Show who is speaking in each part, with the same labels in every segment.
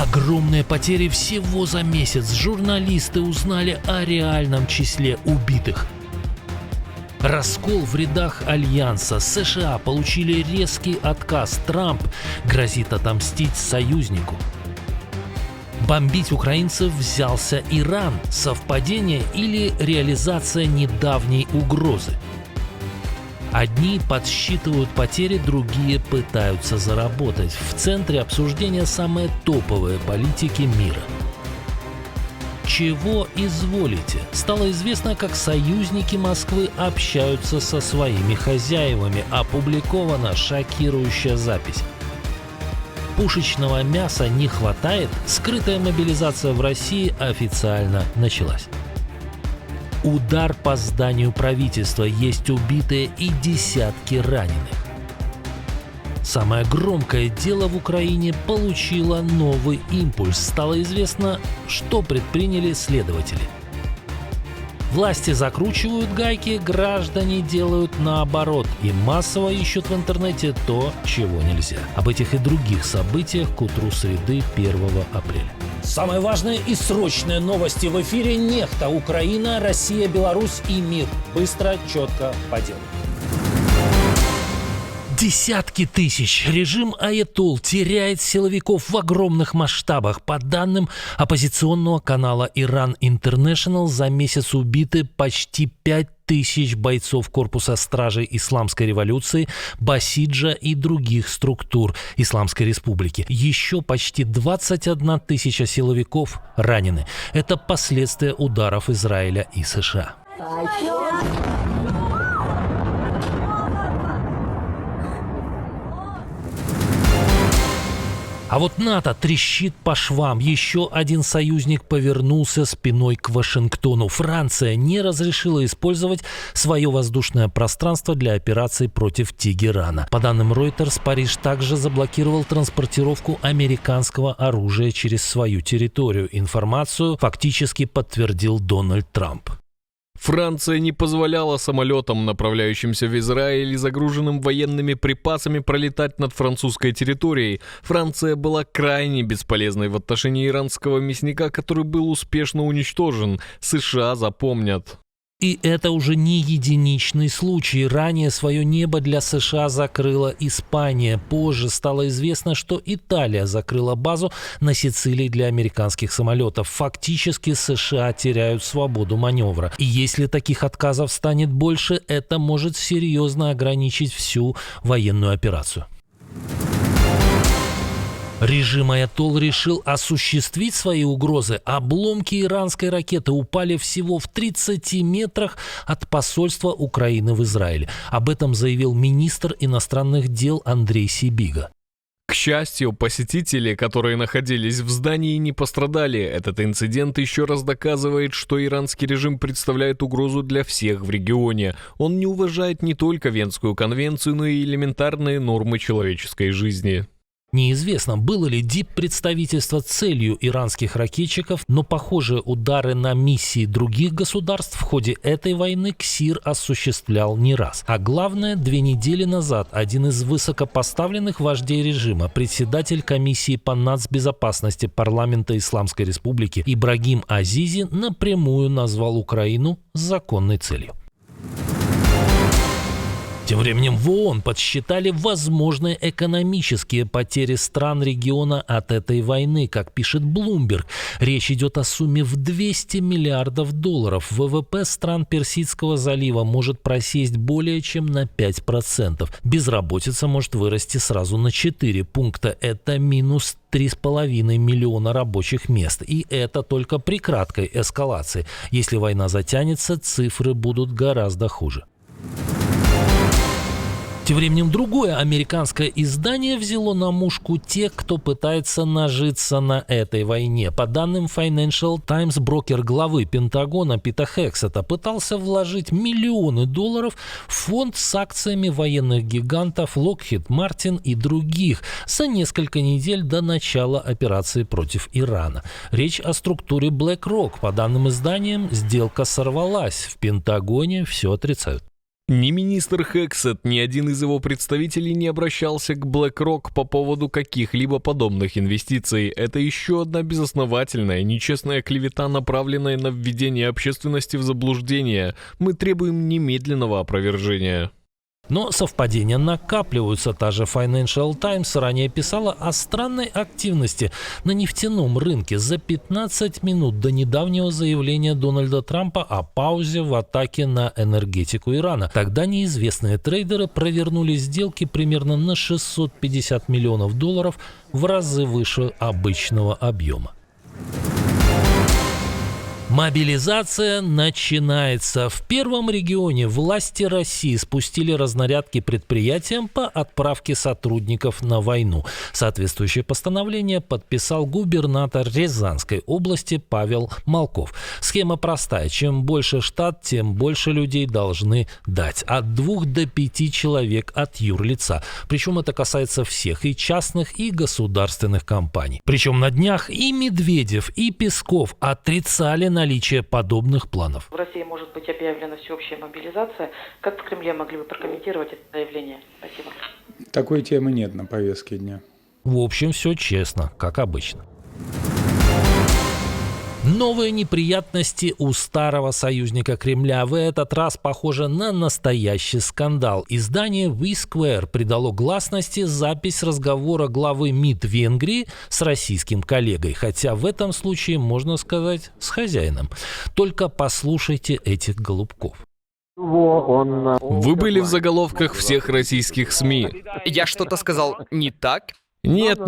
Speaker 1: Огромные потери всего за месяц. Журналисты узнали о реальном числе убитых. Раскол в рядах Альянса. США получили резкий отказ. Трамп грозит отомстить союзнику. Бомбить украинцев взялся Иран. Совпадение или реализация недавней угрозы? Одни подсчитывают потери, другие пытаются заработать. В центре обсуждения самые топовые политики мира. Чего изволите? Стало известно, как союзники Москвы общаются со своими хозяевами. Опубликована шокирующая запись. Пушечного мяса не хватает? Скрытая мобилизация в России официально началась. Удар по зданию правительства, есть убитые и десятки раненых. Самое громкое дело в Украине получило новый импульс. Стало известно, что предприняли следователи. Власти закручивают гайки, граждане делают наоборот и массово ищут в интернете то, чего нельзя. Об этих и других событиях к утру среды 1 апреля.
Speaker 2: Самые важные и срочные новости в эфире. Нехта, Украина, Россия, Беларусь и мир. Быстро, четко, по делу.
Speaker 1: Десятки тысяч. Режим Аятолл теряет силовиков в огромных масштабах. По данным оппозиционного канала Iran International, за месяц убиты почти 5000 бойцов корпуса стражей Исламской революции, Басиджа и других структур Исламской республики. Еще почти 21 тысяча силовиков ранены. Это последствия ударов Израиля и США. А вот НАТО трещит по швам. Еще один союзник повернулся спиной к Вашингтону. Франция не разрешила использовать свое воздушное пространство для операций против Тегерана. По данным Reuters, Париж также заблокировал транспортировку американского оружия через свою территорию. Информацию фактически подтвердил Дональд Трамп.
Speaker 3: Франция не позволяла самолетам, направляющимся в Израиль и загруженным военными припасами, пролетать над французской территорией. Франция была крайне бесполезной в отношении иранского мясника, который был успешно уничтожен. США запомнят.
Speaker 1: И это уже не единичный случай. Ранее свое небо для США закрыла Испания. Позже стало известно, что Италия закрыла базу на Сицилии для американских самолетов. Фактически США теряют свободу маневра. И если таких отказов станет больше, это может серьезно ограничить всю военную операцию. Режим Аятолл решил осуществить свои угрозы. Обломки иранской ракеты упали всего в 30 метрах от посольства Украины в Израиле. Об этом заявил министр иностранных дел Андрей Сибига.
Speaker 3: К счастью, посетители, которые находились в здании, не пострадали. Этот инцидент еще раз доказывает, что иранский режим представляет угрозу для всех в регионе. Он не уважает не только Венскую конвенцию, но и элементарные нормы человеческой жизни.
Speaker 1: Неизвестно, было ли диппредставительство целью иранских ракетчиков, но похожие удары на миссии других государств в ходе этой войны КСИР осуществлял не раз. А главное, 2 недели назад один из высокопоставленных вождей режима, председатель комиссии по нацбезопасности парламента Исламской республики Ибрагим Азизи напрямую назвал Украину законной целью. Тем временем в ООН подсчитали возможные экономические потери стран региона от этой войны. Как пишет Bloomberg, речь идет о сумме в $200 миллиардов. ВВП стран Персидского залива может просесть более чем на 5%. Безработица может вырасти сразу на 4 пункта. Это минус 3,5 миллиона рабочих мест. И это только при краткой эскалации. Если война затянется, цифры будут гораздо хуже. Тем временем другое американское издание взяло на мушку тех, кто пытается нажиться на этой войне. По данным Financial Times, брокер главы Пентагона Пита Хексета пытался вложить миллионы долларов в фонд с акциями военных гигантов Lockheed Martin и других за несколько недель до начала операции против Ирана. Речь о структуре BlackRock. По данным изданиям, сделка сорвалась. В Пентагоне все отрицают.
Speaker 3: Ни министр Хексет, ни один из его представителей не обращался к BlackRock по поводу каких-либо подобных инвестиций. Это еще одна безосновательная, нечестная клевета, направленная на введение общественности в заблуждение. Мы требуем немедленного опровержения.
Speaker 1: Но совпадения накапливаются. Та же Financial Times ранее писала о странной активности на нефтяном рынке за 15 минут до недавнего заявления Дональда Трампа о паузе в атаке на энергетику Ирана. Тогда неизвестные трейдеры провернули сделки примерно на $650 миллионов, в разы выше обычного объема. Мобилизация начинается. В первом регионе власти России спустили разнарядки предприятиям по отправке сотрудников на войну. Соответствующее постановление подписал губернатор Рязанской области Павел Малков. Схема простая. Чем больше штат, тем больше людей должны дать. От 2 до 5 человек от юрлица. Причем это касается всех, и частных, и государственных компаний. Причем на днях и Медведев, и Песков отрицали наличие подобных планов.
Speaker 4: В России может быть объявлена всеобщая мобилизация. Как в Кремле могли бы прокомментировать это заявление? Спасибо.
Speaker 5: Такой темы нет на повестке дня.
Speaker 1: В общем, все честно, как обычно. Новые неприятности у старого союзника Кремля. В этот раз похоже на настоящий скандал. Издание We-Square придало гласности запись разговора главы МИД Венгрии с российским коллегой. Хотя в этом случае, можно сказать, с хозяином. Только послушайте этих голубков.
Speaker 3: Вы были в заголовках всех российских СМИ.
Speaker 6: Я что-то сказал не так?
Speaker 3: Нет.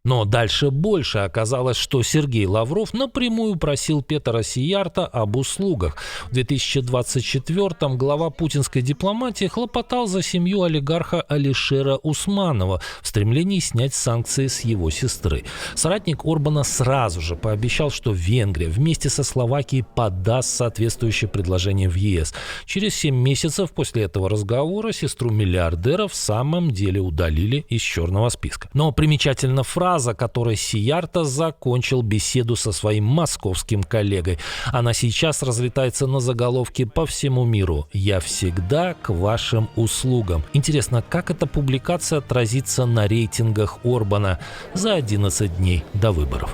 Speaker 1: Но дальше больше. Оказалось, что Сергей Лавров напрямую просил Петера Сиярта об услугах. В 2024-м глава путинской дипломатии хлопотал за семью олигарха Алишера Усманова в стремлении снять санкции с его сестры. Соратник Орбана сразу же пообещал, что Венгрия вместе со Словакией подаст соответствующее предложение в ЕС. Через 7 месяцев после этого разговора сестру миллиардера в самом деле удалили из черного списка. Но примечательна фраза, которой Сиярта закончил беседу со своим московским коллегой. Она сейчас разлетается на заголовки по всему миру. «Я всегда к вашим услугам». Интересно, как эта публикация отразится на рейтингах Орбана за 11 дней до выборов?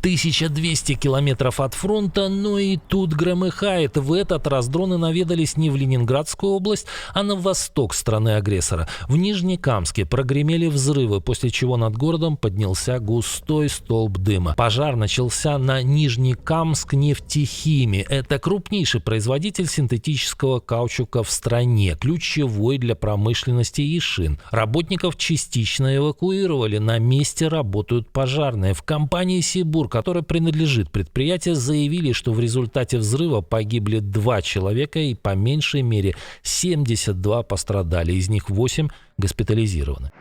Speaker 1: 1200 километров от фронта, но и тут громыхает. В этот раз дроны наведались не в Ленинградскую область, а на восток страны-агрессора. В Нижнекамске прогремели взрывы, после чего над городом поднялся густой столб дыма. Пожар начался на Нижнекамск нефтехимии. Это крупнейший производитель синтетического каучука в стране, ключевой для промышленности и шин. Работников частично эвакуировали. На месте работают пожарные. В компании «Сибур», которой принадлежит предприятие, заявили, что в результате взрыва погибли 2 человека и по меньшей мере 72 пострадали, из них 8 госпитализированы.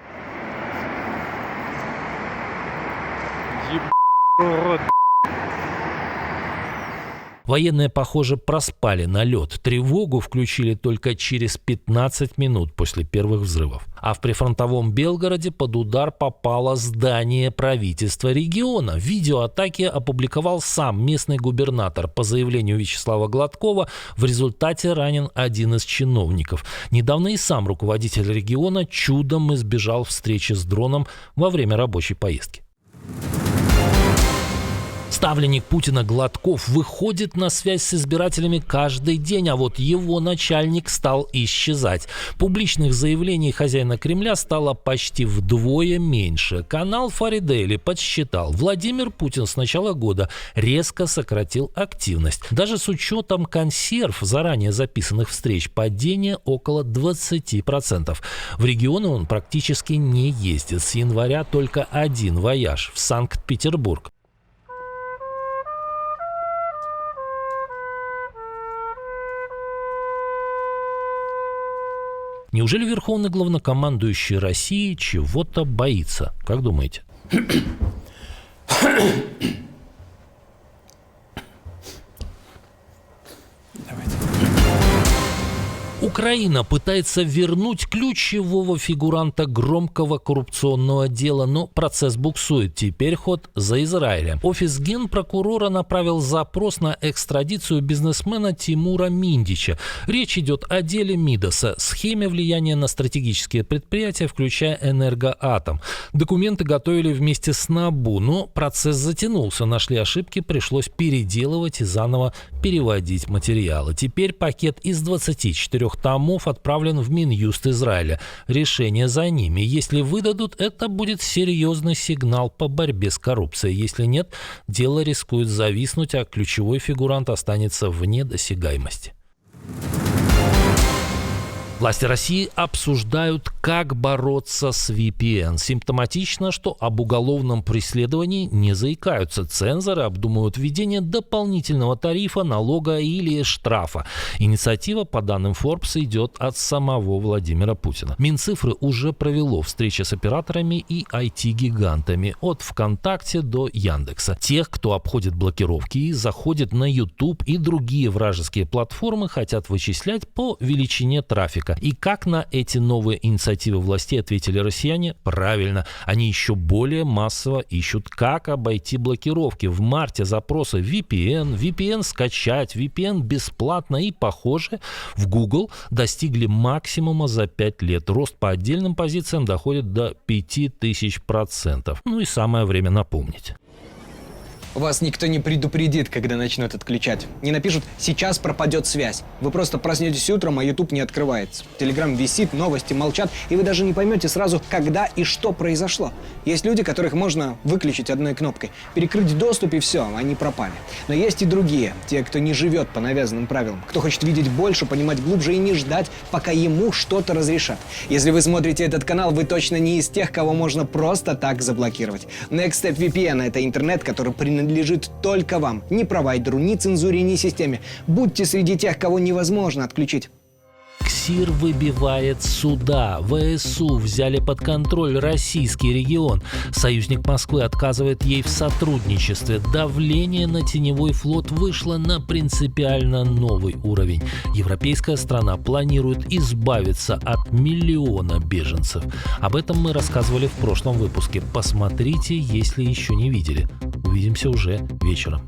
Speaker 1: Военные, похоже, проспали налет. Тревогу включили только через 15 минут после первых взрывов. А в прифронтовом Белгороде под удар попало здание правительства региона. Видео атаки опубликовал сам местный губернатор. По заявлению Вячеслава Гладкова, в результате ранен один из чиновников. Недавно и сам руководитель региона чудом избежал встречи с дроном во время рабочей поездки. Ставленник Путина Гладков выходит на связь с избирателями каждый день, а вот его начальник стал исчезать. Публичных заявлений хозяина Кремля стало почти вдвое меньше. Канал Фаридейли подсчитал: Владимир Путин с начала года резко сократил активность. Даже с учетом консерв заранее записанных встреч падение около 20%. В регионы он практически не ездит. С января только один вояж в Санкт-Петербург. Неужели верховный главнокомандующий России чего-то боится? Как думаете? Украина пытается вернуть ключевого фигуранта громкого коррупционного дела, но процесс буксует. Теперь ход за Израилем. Офис генпрокурора направил запрос на экстрадицию бизнесмена Тимура Миндича. Речь идет о деле Мидаса, схеме влияния на стратегические предприятия, включая Энергоатом. Документы готовили вместе с НАБУ, но процесс затянулся. Нашли ошибки, пришлось переделывать и заново переводить материалы. Теперь пакет из 24 томов отправлен в Минюст Израиля. Решение за ними. Если выдадут, это будет серьезный сигнал по борьбе с коррупцией. Если нет, дело рискует зависнуть, а ключевой фигурант останется вне досягаемости. Власти России обсуждают, как бороться с VPN. Симптоматично, что об уголовном преследовании не заикаются. Цензоры обдумывают введение дополнительного тарифа, налога или штрафа. Инициатива, по данным Forbes, идет от самого Владимира Путина. Минцифры уже провело встречи с операторами и IT-гигантами от ВКонтакте до Яндекса. Тех, кто обходит блокировки и заходит на YouTube и другие вражеские платформы, хотят вычислять по величине трафика. И как на эти новые инициативы властей ответили россияне? Правильно, они еще более массово ищут, как обойти блокировки. В марте запросы VPN скачать, VPN бесплатно и, похоже, в Google достигли максимума за 5 лет. Рост по отдельным позициям доходит до 5000%. Ну и самое время напомнить.
Speaker 7: Вас никто не предупредит, когда начнут отключать. Не напишут «сейчас пропадет связь». Вы просто проснетесь утром, а YouTube не открывается. Telegram висит, новости молчат, и вы даже не поймете сразу, когда и что произошло. Есть люди, которых можно выключить одной кнопкой, перекрыть доступ и все, они пропали. Но есть и другие, те, кто не живет по навязанным правилам, кто хочет видеть больше, понимать глубже и не ждать, пока ему что-то разрешат. Если вы смотрите этот канал, вы точно не из тех, кого можно просто так заблокировать. NextStep VPN — это интернет, который принадлежит только вам. Ни провайдеру, ни цензуре, ни системе. Будьте среди тех, кого невозможно отключить.
Speaker 1: КСИР выбивает суда. ВСУ взяли под контроль российский регион. Союзник Москвы отказывает ей в сотрудничестве. Давление на теневой флот вышло на принципиально новый уровень. Европейская страна планирует избавиться от 1 миллиона беженцев. Об этом мы рассказывали в прошлом выпуске. Посмотрите, если еще не видели. Увидимся уже вечером.